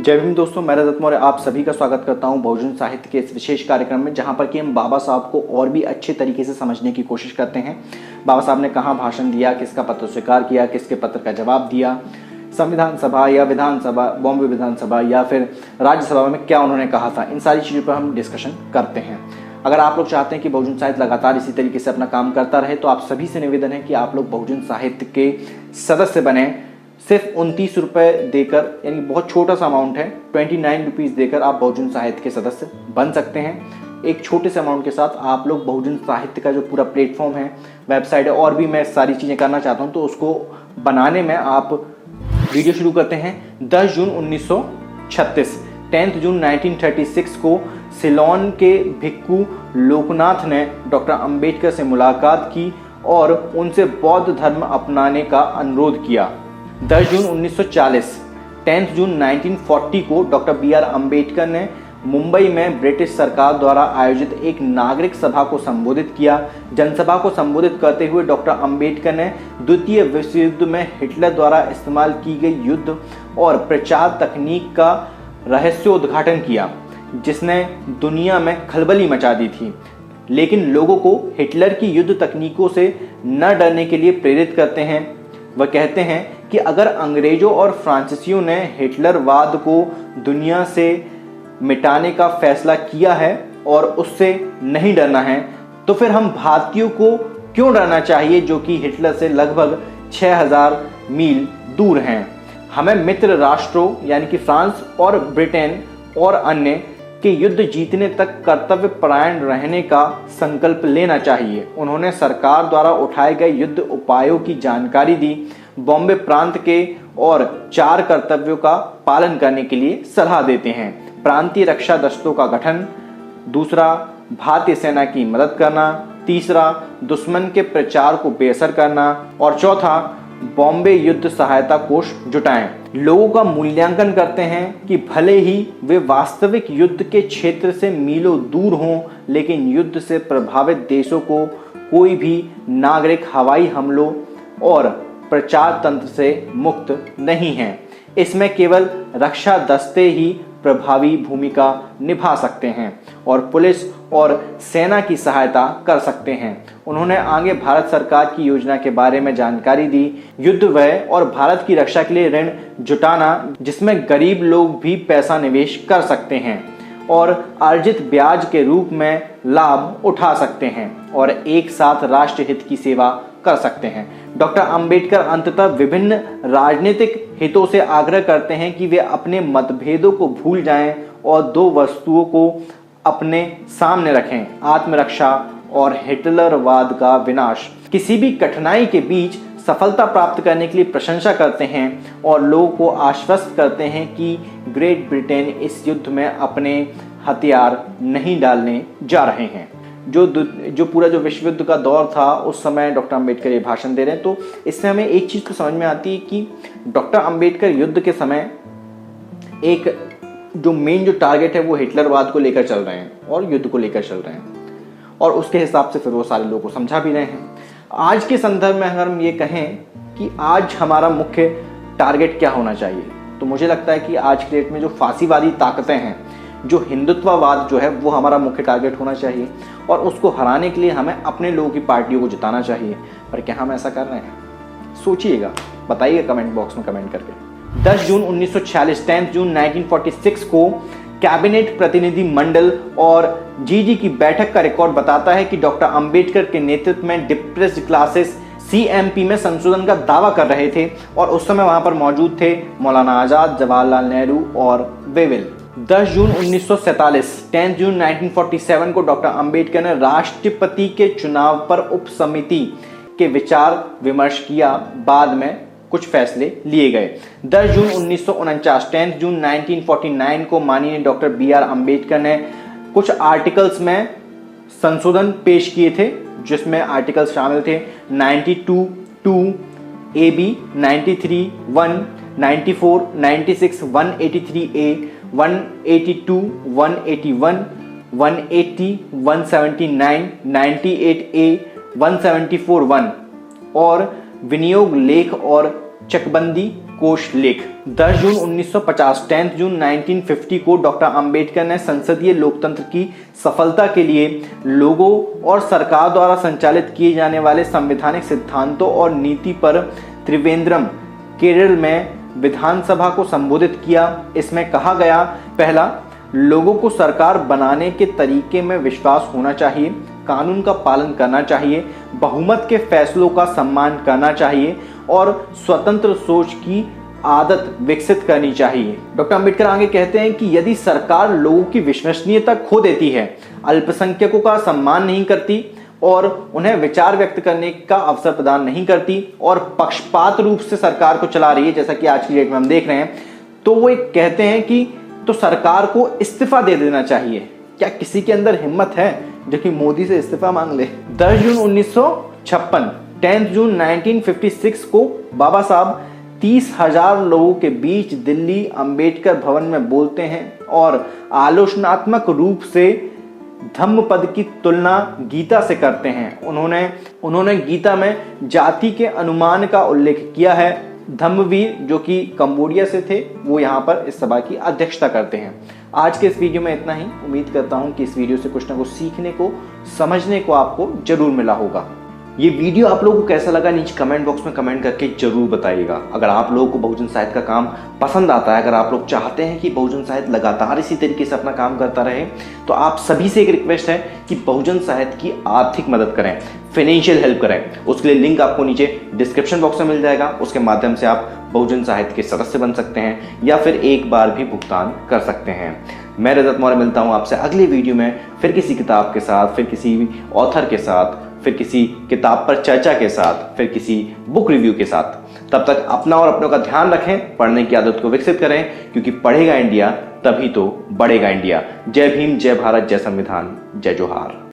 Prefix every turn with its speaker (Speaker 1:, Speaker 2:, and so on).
Speaker 1: जय भीम दोस्तों, मैं रजत मौर्य आप सभी का स्वागत करता हूं बहुजन साहित्य के इस विशेष कार्यक्रम में, जहां पर कि हम बाबा साहब को और भी अच्छे तरीके से समझने की कोशिश करते हैं। बाबा साहब ने कहाँ भाषण दिया, किसका पत्र स्वीकार किया, किसके पत्र का जवाब दिया, संविधान सभा या विधानसभा, बॉम्बे विधानसभा या फिर राज्यसभा में क्या उन्होंने कहा था, इन सारी चीज़ों पर हम डिस्कशन करते हैं। अगर आप लोग चाहते हैं कि बहुजन साहित्य लगातार इसी तरीके से अपना काम करता रहे, तो आप सभी से निवेदन है कि आप लोग बहुजन साहित्य के सदस्य बने। सिर्फ 29 रुपये देकर, यानी बहुत छोटा सा अमाउंट है, 29 रुपीज़ देकर आप बहुजन साहित्य के सदस्य बन सकते हैं। एक छोटे से अमाउंट के साथ आप लोग बहुजन साहित्य का जो पूरा प्लेटफॉर्म है, वेबसाइट है, और भी मैं सारी चीज़ें करना चाहता हूं, तो उसको बनाने में आप वीडियो शुरू करते हैं। 10 जून 1936, 10 जून 1936 को सिलोन के भिक्खु लोकनाथ ने डॉक्टर अंबेडकर से मुलाकात की और उनसे बौद्ध धर्म अपनाने का अनुरोध किया। 10 जून 1940, 10 जून 1940 को डॉक्टर बी.आर. अंबेडकर ने मुंबई में ब्रिटिश सरकार द्वारा आयोजित एक नागरिक सभा को संबोधित किया। जनसभा को संबोधित करते हुए डॉक्टर अंबेडकर ने द्वितीय विश्व युद्ध में हिटलर द्वारा इस्तेमाल की गई युद्ध और प्रचार तकनीक का रहस्योद्घाटन किया, जिसने दुनिया में खलबली मचा दी थी, लेकिन लोगों को हिटलर की युद्ध तकनीकों से न डरने के लिए प्रेरित करते हैं। वह कहते हैं कि अगर अंग्रेजों और फ्रांसीसियों ने हिटलरवाद को दुनिया से मिटाने का फैसला किया है और उससे नहीं डरना है, तो फिर हम भारतीयों को क्यों डरना चाहिए, जो कि हिटलर से लगभग 6000 मील दूर हैं। हमें मित्र राष्ट्रों यानी कि फ्रांस और ब्रिटेन और अन्य के युद्ध जीतने तक कर्तव्य परायण रहने का संकल्प लेना चाहिए। उन्होंने सरकार द्वारा उठाए गए युद्ध उपायों की जानकारी दी, बॉम्बे प्रांत के और 4 कर्तव्यों का पालन करने के लिए सलाह देते हैं। प्रांतीय रक्षा दस्तों का गठन, दूसरा भारतीय सेना की मदद करना, तीसरा दुश्मन के प्रचार को बेअसर करना और चौथा बॉम्बे युद्ध सहायता कोष जुटाएं। लोगों का मूल्यांकन करते हैं कि भले ही वे वास्तविक युद्ध के क्षेत्र से मीलों दूर हों, लेकिन युद्ध से प्रभावित देशों को कोई भी नागरिक हवाई हमलों और प्रचार तंत्र से मुक्त नहीं है। इसमें केवल रक्षा दस्ते ही प्रभावी भूमिका निभा सकते हैं और पुलिस और सेना की सहायता कर सकते हैं। उन्होंने आगे भारत सरकार की योजना के बारे में जानकारी दी, युद्ध व्यय और भारत की रक्षा के लिए ऋण जुटाना, जिसमें गरीब लोग भी पैसा निवेश कर सकते हैं और अर्जित ब्याज के रूप में लाभ उठा सकते हैं और एक साथ राष्ट्र हित की सेवा कर सकते हैं। डॉक्टर अंबेडकर अंततः विभिन्न राजनीतिक हितों से आग्रह करते हैं कि वे अपने मतभेदों को भूल जाएं और 2 वस्तुओं को अपने सामने रखें, आत्मरक्षा और हिटलरवाद का विनाश। किसी भी कठिनाई के बीच सफलता प्राप्त करने के लिए प्रशंसा करते हैं और लोगों को आश्वस्त करते हैं कि ग्रेट ब्रिटेन इस युद्ध में अपने हथियार नहीं डालने जा रहे हैं। जो पूरा जो विश्व युद्ध का दौर था, उस समय डॉक्टर अंबेडकर ये भाषण दे रहे हैं। तो इससे हमें एक चीज़ तो समझ में आती है कि डॉक्टर अंबेडकर युद्ध के समय एक जो मेन जो टारगेट है वो हिटलरवाद को लेकर चल रहे हैं और युद्ध को लेकर चल रहे हैं, और उसके हिसाब से फिर वो सारे लोगों को समझा भी रहे हैं। आज के संदर्भ में अगर हम ये कहें कि आज हमारा मुख्य टारगेट क्या होना चाहिए, तो मुझे लगता है कि आज के डेट में जो फांसीवादी ताकतें हैं, जो हिंदुत्ववाद जो है, वो हमारा मुख्य टारगेट होना चाहिए और उसको हराने के लिए हमें अपने लोगों की पार्टियों को जिताना चाहिए। पर क्या हम ऐसा कर रहे हैं? सोचिएगा, बताइएगा कमेंट बॉक्स में कमेंट करके। 10 जून 1946, 10 जून 1946 को कैबिनेट प्रतिनिधि मंडल और जीजी की बैठक का रिकॉर्ड बताता है कि डॉक्टर अंबेडकर के नेतृत्व में डिप्रेस्ड क्लासेस सीएमपी में संशोधन का दावा कर रहे थे और उस समय वहां पर मौजूद थे मौलाना आजाद, जवाहरलाल नेहरू और वेविल। 10 जून 1947, 10 जून 1947 को डॉक्टर अंबेडकर ने राष्ट्रपति के चुनाव पर उप समिति के विचार विमर्श किया। बाद में कुछ फैसले लिए गए। 10 जून 1949, 10 जून 1949 को माननीय डॉक्टर बी.आर. अंबेडकर ने कुछ आर्टिकल्स में संशोधन पेश किए थे, जिसमें आर्टिकल्स शामिल थे 92(2) AB, 93(1), 94, 96, 183A, 182, 181, 180, 179, 98A, 174(1) और विनियोग लेख और चकबंदी कोश लेख। 10 जून 1950 10 जून 1950 को डॉक्टर अंबेडकर ने संसदीय लोकतंत्र की सफलता के लिए लोगों और सरकार द्वारा संचालित किए जाने वाले संवैधानिक सिद्धांतों और नीति पर त्रिवेंद्रम, केरल में विधानसभा को संबोधित किया। इसमें कहा गया, पहला, लोगों को सरकार बनाने के तरीके में विश्वास होना चाहिए, कानून का पालन करना चाहिए, बहुमत के फैसलों का सम्मान करना चाहिए और स्वतंत्र सोच की आदत विकसित करनी चाहिए। डॉक्टर अंबेडकर आगे कहते हैं कि यदि सरकार लोगों की विश्वसनीयता खो देती है, अल्पसंख्यकों का सम्मान नहीं करती और उन्हें विचार व्यक्त करने का अवसर प्रदान नहीं करती और पक्षपात रूप से सरकार को चला रही है, जैसा कि आज की डेट में हम देख रहे हैं, तो वो एक कहते हैं कि तो सरकार को इस्तीफा दे देना चाहिए। क्या किसी के अंदर हिम्मत है जो कि मोदी से इस्तीफा मांग ले? 10 जून 1956 10 जून 1956 को बाबा साहब 30,000 लोगों के बीच दिल्ली अंबेडकर भवन में बोलते हैं और आलोचनात्मक रूप से धम्मपद की तुलना गीता से करते हैं। उन्होंने गीता में जाति के अनुमान का उल्लेख किया है। धम्मवीर जो कि कंबोडिया से थे, वो यहाँ पर इस सभा की अध्यक्षता करते हैं। आज के इस वीडियो में इतना ही। उम्मीद करता हूँ कि इस वीडियो से कुछ ना कुछ सीखने को, समझने को आपको जरूर मिला होगा। ये वीडियो आप लोगों को कैसा लगा नीचे कमेंट बॉक्स में कमेंट करके जरूर बताइएगा। अगर आप लोगों को बहुजन साहित्य का काम पसंद आता है, अगर आप लोग चाहते हैं कि बहुजन साहित्य लगातार इसी तरीके से अपना काम करता रहे, तो आप सभी से एक रिक्वेस्ट है कि बहुजन साहित्य की आर्थिक मदद करें, फाइनेंशियल हेल्प करें। उसके लिए लिंक आपको नीचे डिस्क्रिप्शन बॉक्स में मिल जाएगा। उसके माध्यम से आप बहुजन साहित्य के सदस्य बन सकते हैं या फिर एक बार भी भुगतान कर सकते हैं। मैं रजत मौर्य मिलता हूँ आपसे अगले वीडियो में, फिर किसी किताब के साथ, फिर किसी ऑथर के साथ, फिर किसी किताब पर चर्चा के साथ, फिर किसी बुक रिव्यू के साथ। तब तक अपना और अपनों का ध्यान रखें, पढ़ने की आदत को विकसित करें, क्योंकि पढ़ेगा इंडिया तभी तो बढ़ेगा इंडिया। जय भीम, जय भारत, जय संविधान, जय जोहार।